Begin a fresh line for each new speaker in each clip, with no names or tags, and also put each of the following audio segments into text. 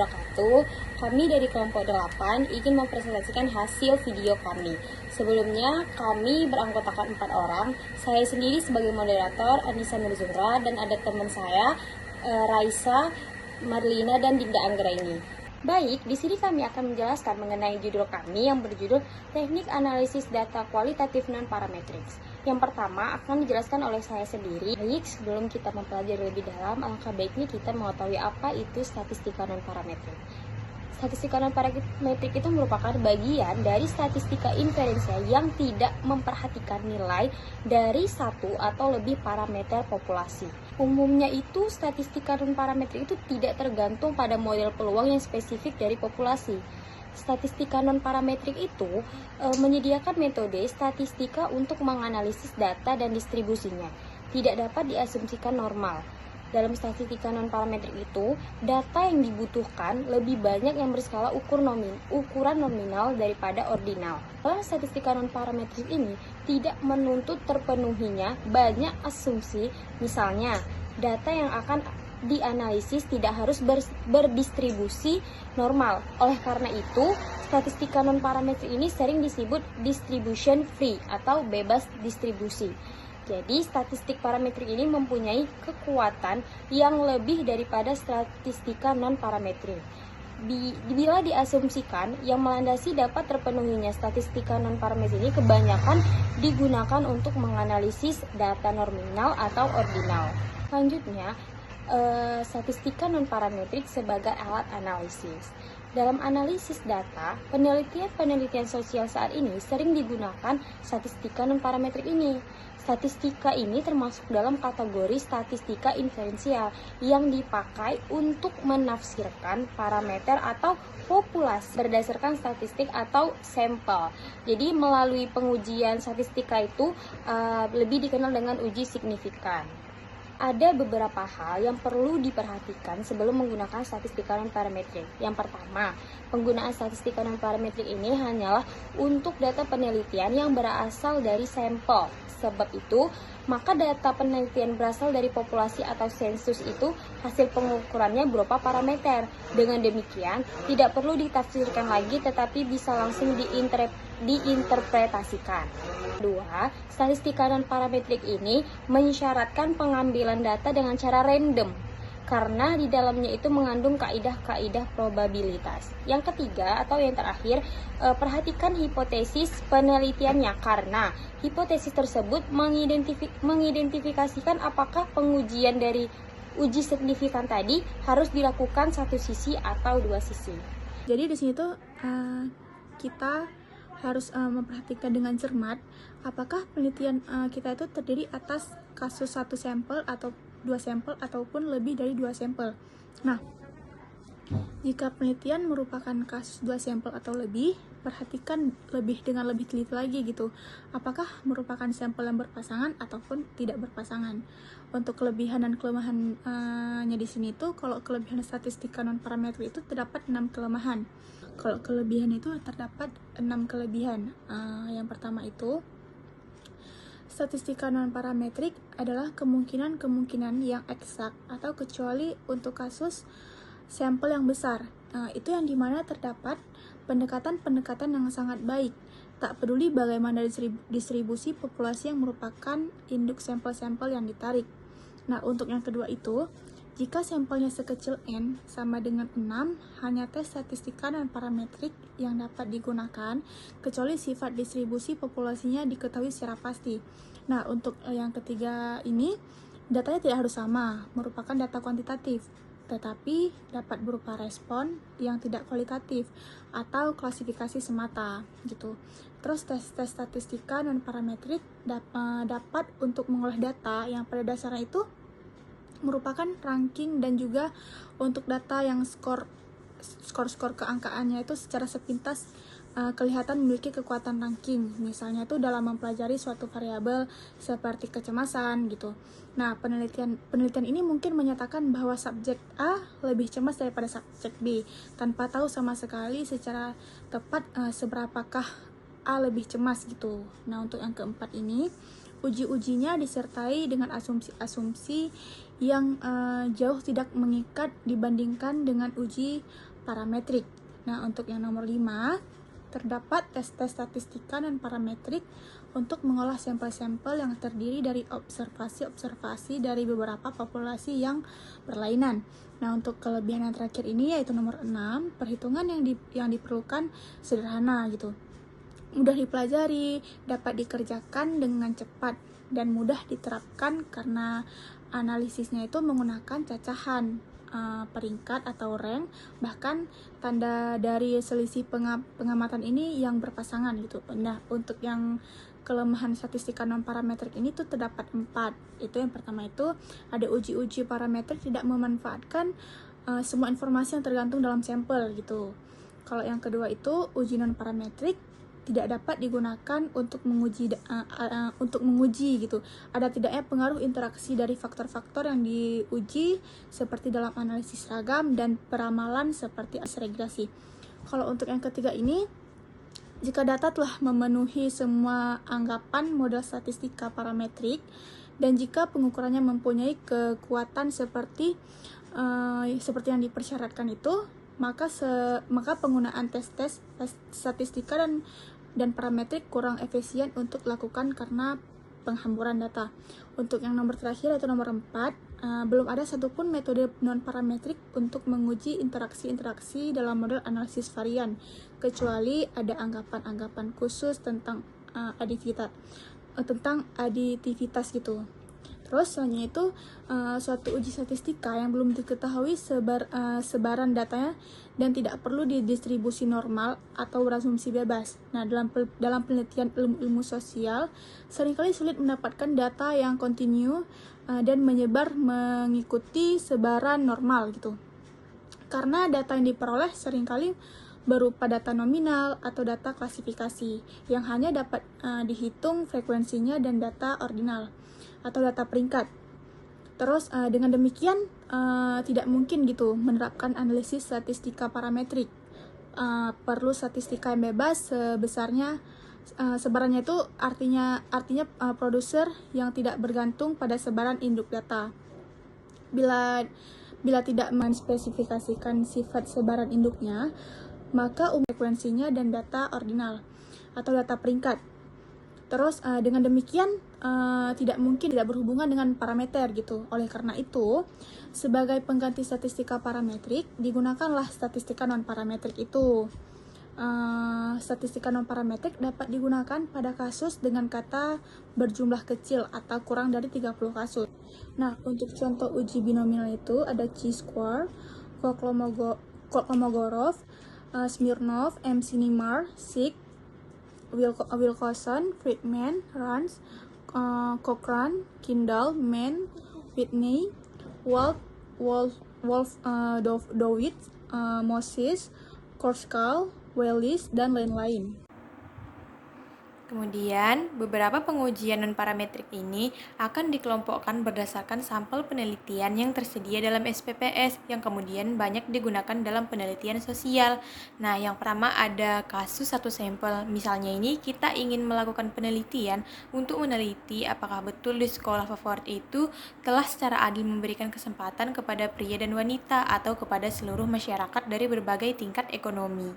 wabarakatuh. Kami dari kelompok 8 ingin mempresentasikan hasil video kami. Sebelumnya, kami beranggotakan 4 orang. Saya sendiri sebagai moderator, Anissa Nurzuhra, dan ada teman saya, Raisa, Marlina, dan Dinda Anggraini. Baik, di sini kami akan menjelaskan mengenai judul kami yang berjudul Teknik Analisis Data Kualitatif Non-Parametric. Yang pertama akan dijelaskan oleh saya sendiri. Baik, sebelum kita mempelajari lebih dalam, alangkah baiknya kita mengetahui apa itu statistika non-parametrik. Statistika non-parametrik itu merupakan bagian dari statistika inferensial yang tidak memperhatikan nilai dari satu atau lebih parameter populasi. Umumnya itu statistika non-parametrik itu tidak tergantung pada model peluang yang spesifik dari populasi. Statistika non-parametrik itu menyediakan metode statistika untuk menganalisis data dan distribusinya. Tidak dapat diasumsikan normal. Dalam statistika non-parametrik itu, data yang dibutuhkan lebih banyak yang berskala ukuran nominal daripada ordinal. Dalam statistika non-parametrik ini tidak menuntut terpenuhinya banyak asumsi, misalnya data yang akan dianalisis tidak harus berdistribusi normal. Oleh karena itu, statistika non-parametrik ini sering disebut distribution free atau bebas distribusi. Jadi, statistik parametrik ini mempunyai kekuatan yang lebih daripada statistika non-parametrik. Bila diasumsikan, yang melandasi dapat terpenuhinya statistika non-parametrik ini kebanyakan digunakan untuk menganalisis data nominal atau ordinal. Selanjutnya, statistika non-parametrik sebagai alat analisis. Dalam analisis data, penelitian sosial saat ini sering digunakan statistika non-parametrik ini. Statistika ini termasuk dalam kategori statistika inferensial yang dipakai untuk menafsirkan parameter atau populasi berdasarkan statistik atau sampel. Jadi melalui pengujian statistika itu lebih dikenal dengan uji signifikan. Ada beberapa hal yang perlu diperhatikan sebelum menggunakan statistika non-parametrik. Yang pertama, penggunaan statistika non-parametrik ini hanyalah untuk data penelitian yang berasal dari sampel. Sebab itu, maka data penelitian berasal dari populasi atau sensus itu hasil pengukurannya berupa parameter. Dengan demikian, tidak perlu ditafsirkan lagi tetapi bisa langsung diinterpretasikan. Kedua, statistika non-parametrik ini mensyaratkan pengambilan data dengan cara random karena di dalamnya itu mengandung kaidah-kaidah probabilitas. Yang ketiga atau yang terakhir, perhatikan hipotesis penelitiannya karena hipotesis tersebut mengidentifikasikan apakah pengujian dari uji signifikan tadi harus dilakukan satu sisi atau dua sisi.
Jadi di sini tuh kita harus memperhatikan dengan cermat apakah penelitian kita itu terdiri atas kasus satu sampel atau dua sampel ataupun lebih dari dua sampel. Nah, jika penelitian merupakan kasus dua sampel atau lebih, perhatikan dengan lebih teliti lagi gitu. Apakah merupakan sampel yang berpasangan ataupun tidak berpasangan. Untuk kelebihan dan kelemahannya di sini tuh, kalau kelebihan statistika non parametrik itu terdapat 6 kelemahan. Kalau kelebihan itu terdapat 6 kelebihan. Yang pertama itu, statistika non-parametrik adalah kemungkinan yang eksak atau kecuali untuk kasus sampel yang besar. Itu yang dimana terdapat pendekatan-pendekatan yang sangat baik. Tak peduli bagaimana distribusi populasi yang merupakan induk sampel-sampel yang ditarik. Nah, untuk yang kedua itu, jika sampelnya sekecil N sama dengan 6, hanya tes statistika non-parametrik yang dapat digunakan, kecuali sifat distribusi populasinya diketahui secara pasti. Nah, untuk yang ketiga ini, datanya tidak harus sama, merupakan data kuantitatif, tetapi dapat berupa respon yang tidak kualitatif atau klasifikasi semata, gitu. Terus tes statistika non-parametrik dapat untuk mengolah data yang pada dasarnya itu merupakan ranking dan juga untuk data yang skor keangkaannya itu secara sepintas kelihatan memiliki kekuatan ranking. Misalnya itu dalam mempelajari suatu variabel seperti kecemasan gitu. Nah, penelitian ini mungkin menyatakan bahwa subjek A lebih cemas daripada subjek B tanpa tahu sama sekali secara tepat seberapakah A lebih cemas gitu. Nah, untuk yang keempat ini, uji-ujinya disertai dengan asumsi-asumsi yang jauh tidak mengikat dibandingkan dengan uji parametrik. Nah, untuk yang nomor 5, terdapat tes-tes statistika dan parametrik untuk mengolah sampel-sampel yang terdiri dari observasi-observasi dari beberapa populasi yang berlainan. Nah, untuk kelebihan yang terakhir ini yaitu nomor 6, perhitungan yang diperlukan sederhana gitu. Mudah dipelajari, dapat dikerjakan dengan cepat dan mudah diterapkan karena analisisnya itu menggunakan cacahan, peringkat atau rank, bahkan tanda dari selisih pengamatan ini yang berpasangan gitu. Nah, untuk yang kelemahan statistika non parametrik ini tuh terdapat 4. Itu yang pertama itu ada uji-uji parametrik tidak memanfaatkan semua informasi yang tergantung dalam sampel gitu. Kalau yang kedua itu uji non parametrik tidak dapat digunakan untuk menguji gitu. Ada tidaknya pengaruh interaksi dari faktor-faktor yang diuji seperti dalam analisis ragam dan peramalan seperti regresi. Kalau untuk yang ketiga ini, jika data telah memenuhi semua anggapan model statistika parametrik dan jika pengukurannya mempunyai kekuatan seperti yang dipersyaratkan itu, maka penggunaan tes statistika dan parametrik kurang efisien untuk dilakukan karena penghamburan data. Untuk yang nomor terakhir yaitu nomor 4, belum ada satupun metode non-parametrik untuk menguji interaksi-interaksi dalam model analisis varian, kecuali ada anggapan-anggapan khusus tentang aditivitas gitu. Terus selanjutnya itu suatu uji statistika yang belum diketahui sebaran datanya dan tidak perlu didistribusi normal atau berasumsi bebas. Nah, dalam penelitian ilmu sosial seringkali sulit mendapatkan data yang kontinu dan menyebar mengikuti sebaran normal gitu. Karena data yang diperoleh seringkali berupa data nominal atau data klasifikasi yang hanya dapat dihitung frekuensinya dan data ordinal atau data peringkat. Terus dengan demikian tidak mungkin gitu menerapkan analisis statistika parametrik. Perlu statistika yang bebas sebarannya itu artinya produser yang tidak bergantung pada sebaran induk data. Bila tidak menspesifikasikan sifat sebaran induknya, maka frekuensinya dan data ordinal atau data peringkat. Terus dengan demikian tidak berhubungan dengan parameter gitu. Oleh karena itu, sebagai pengganti statistika parametrik, digunakanlah statistika non parametrik itu. Statistika non parametrik dapat digunakan pada kasus dengan kata berjumlah kecil atau kurang dari 30 kasus. Nah, untuk contoh uji binomial itu ada chi-square, Kolmogorov, Smirnov, MC-Nimar, Sick, Wilcoxon, Friedman, Rans, Cochrane, Kindall, Mann, Whitney, Dowitz, Moses, Korskal, Wallis, dan lain-lain.
Kemudian, beberapa pengujian non-parametrik ini akan dikelompokkan berdasarkan sampel penelitian yang tersedia dalam SPPS yang kemudian banyak digunakan dalam penelitian sosial. Nah, yang pertama ada kasus satu sampel. Misalnya ini kita ingin melakukan penelitian untuk meneliti apakah betul di sekolah favorit itu telah secara adil memberikan kesempatan kepada pria dan wanita atau kepada seluruh masyarakat dari berbagai tingkat ekonomi.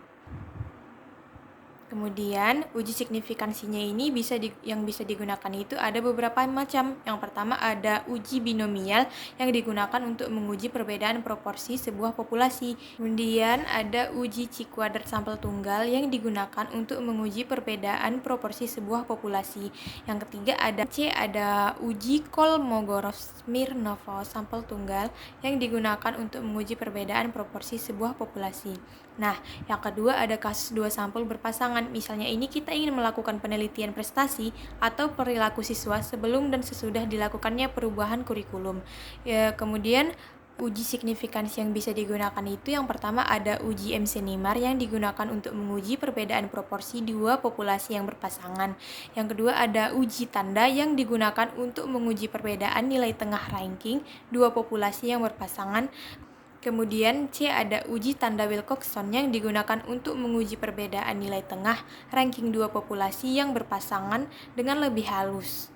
Kemudian, uji signifikansinya ini yang bisa digunakan itu ada beberapa macam. Yang pertama ada uji binomial yang digunakan untuk menguji perbedaan proporsi sebuah populasi. Kemudian ada uji chi-kuadrat sampel tunggal yang digunakan untuk menguji perbedaan proporsi sebuah populasi. Yang ketiga ada uji Kolmogorov-Smirnov sampel tunggal yang digunakan untuk menguji perbedaan proporsi sebuah populasi. Nah, yang kedua ada kasus dua sampel berpasangan. Misalnya ini kita ingin melakukan penelitian prestasi atau perilaku siswa sebelum dan sesudah dilakukannya perubahan kurikulum. Kemudian uji signifikansi yang bisa digunakan itu yang pertama ada uji MC-Nimar yang digunakan untuk menguji perbedaan proporsi dua populasi yang berpasangan. Yang kedua ada uji tanda yang digunakan untuk menguji perbedaan nilai tengah ranking dua populasi yang berpasangan. Kemudian C ada uji tanda Wilcoxon yang digunakan untuk menguji perbedaan nilai tengah ranking dua populasi yang berpasangan dengan lebih halus.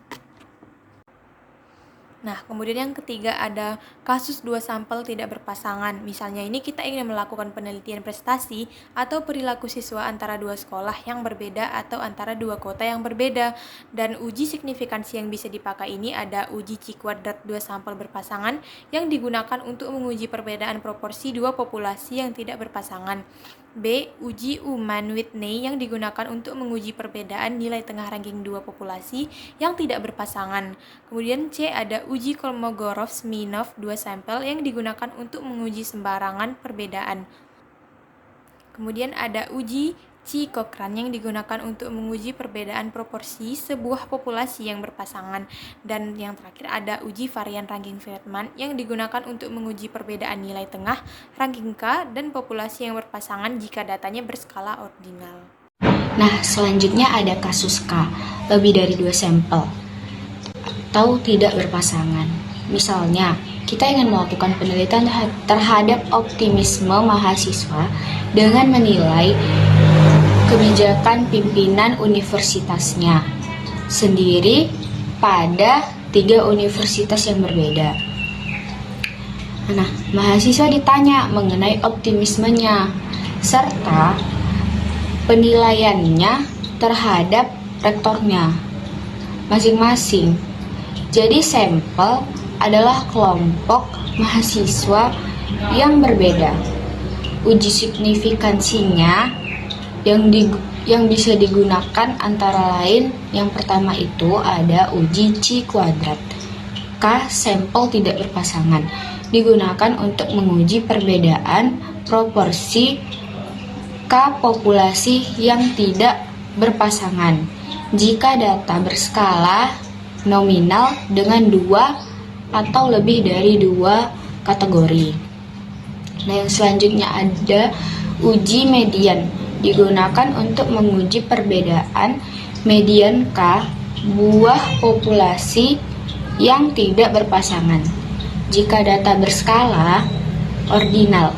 Nah, kemudian yang ketiga ada kasus dua sampel tidak berpasangan. Misalnya ini kita ingin melakukan penelitian prestasi atau perilaku siswa antara dua sekolah yang berbeda atau antara dua kota yang berbeda. Dan uji signifikansi yang bisa dipakai ini ada uji C-kuadrat dua sampel berpasangan yang digunakan untuk menguji perbedaan proporsi dua populasi yang tidak berpasangan. B. Uji Uman-Whitney yang digunakan untuk menguji perbedaan nilai tengah ranking dua populasi yang tidak berpasangan. Kemudian C. Ada uji Kolmogorov-Smirnov dua sampel yang digunakan untuk menguji sembarangan perbedaan. Kemudian ada uji Cochrane yang digunakan untuk menguji perbedaan proporsi sebuah populasi yang berpasangan. Dan yang terakhir ada uji varian ranking Friedman yang digunakan untuk menguji perbedaan nilai tengah ranking K dan populasi yang berpasangan jika datanya berskala ordinal.
Nah, selanjutnya ada kasus K, lebih dari 2 sampel atau tidak berpasangan. Misalnya, kita ingin melakukan penelitian terhadap optimisme mahasiswa dengan menilai kebijakan pimpinan universitasnya sendiri pada 3 universitas yang berbeda. Nah, mahasiswa ditanya mengenai optimismenya serta penilaiannya terhadap rektornya masing-masing. Jadi sampel adalah kelompok mahasiswa yang berbeda. Uji signifikansinya yang bisa digunakan antara lain yang pertama itu ada uji C-kuadrat. K sampel tidak berpasangan digunakan untuk menguji perbedaan proporsi K populasi yang tidak berpasangan jika data berskala nominal dengan 2 atau lebih dari 2 kategori. Nah, yang selanjutnya ada uji median digunakan untuk menguji perbedaan median K buah populasi yang tidak berpasangan jika data berskala ordinal.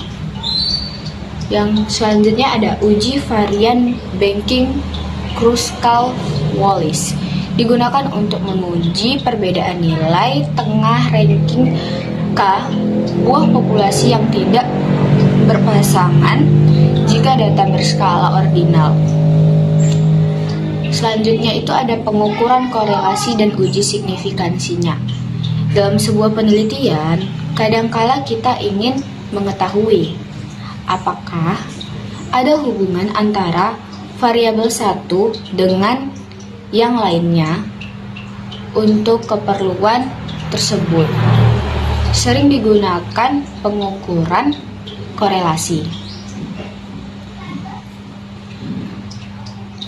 Yang selanjutnya ada uji varian Banking-Kruskal-Wallis digunakan untuk menguji perbedaan nilai tengah ranking K buah populasi yang tidak berpasangan jika data berskala ordinal. Selanjutnya itu ada pengukuran korelasi dan uji signifikansinya. Dalam sebuah penelitian, kadangkala kita ingin mengetahui apakah ada hubungan antara variabel satu dengan yang lainnya. Untuk keperluan tersebut sering digunakan pengukuran korelasi.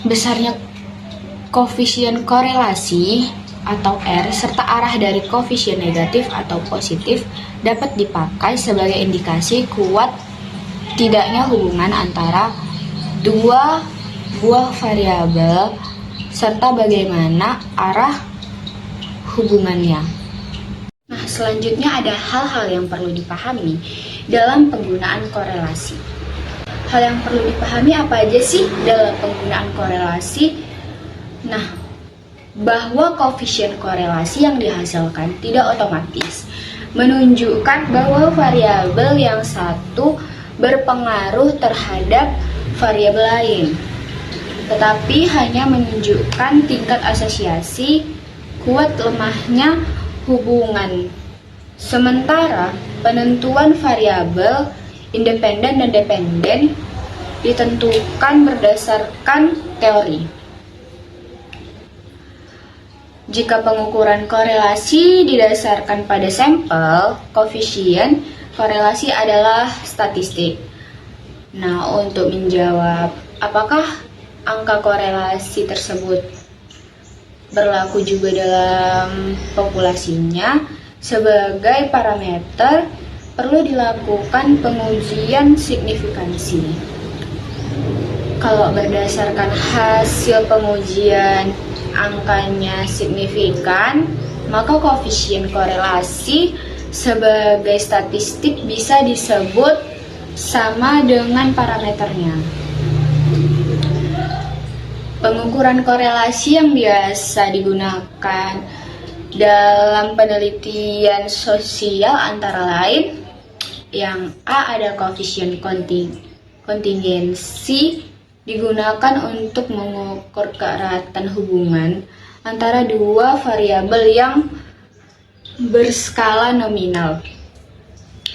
Besarnya koefisien korelasi atau R serta arah dari koefisien negatif atau positif dapat dipakai sebagai indikasi kuat tidaknya hubungan antara dua buah variabel serta bagaimana arah hubungannya. Nah, selanjutnya ada hal-hal yang perlu dipahami dalam penggunaan korelasi. Hal yang perlu dipahami apa aja sih dalam penggunaan korelasi? Nah, bahwa koefisien korelasi yang dihasilkan tidak otomatis menunjukkan bahwa variabel yang satu berpengaruh terhadap variabel lain, tetapi hanya menunjukkan tingkat asosiasi kuat lemahnya hubungan. Sementara penentuan variabel independen dan dependen ditentukan berdasarkan teori. Jika pengukuran korelasi didasarkan pada sampel, koefisien korelasi adalah statistik. Nah, untuk menjawab apakah angka korelasi tersebut berlaku juga dalam populasinya, sebagai parameter perlu dilakukan pengujian signifikansi. Kalau berdasarkan hasil pengujian angkanya signifikan, maka koefisien korelasi sebagai statistik bisa disebut sama dengan parameternya. Pengukuran korelasi yang biasa digunakan Dalam penelitian sosial antara lain, yang A ada koefisien kontingensi digunakan untuk mengukur keeratan hubungan antara dua variabel yang berskala nominal.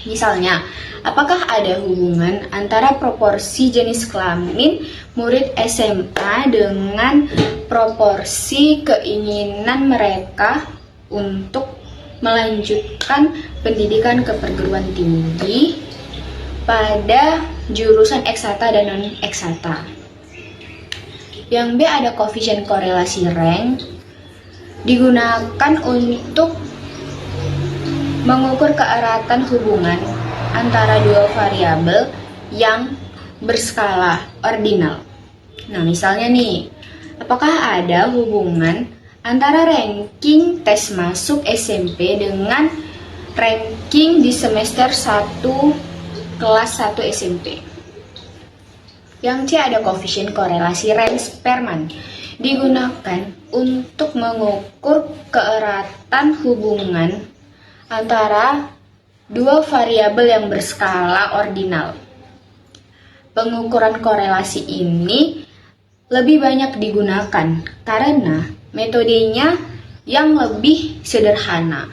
Misalnya, apakah ada hubungan antara proporsi jenis kelamin murid SMA dengan proporsi keinginan mereka untuk melanjutkan pendidikan ke perguruan tinggi pada jurusan eksakta dan non-eksakta. Yang B ada koefisien korelasi rank digunakan untuk mengukur keeratan hubungan antara dua variabel yang berskala ordinal. Nah, misalnya nih, apakah ada hubungan antara ranking tes masuk SMP dengan ranking di semester 1 kelas 1 SMP? Yang C ada koefisien korelasi rank Spearman digunakan untuk mengukur keeratan hubungan antara dua variabel yang berskala ordinal. Pengukuran korelasi ini lebih banyak digunakan karena metodenya yang lebih sederhana.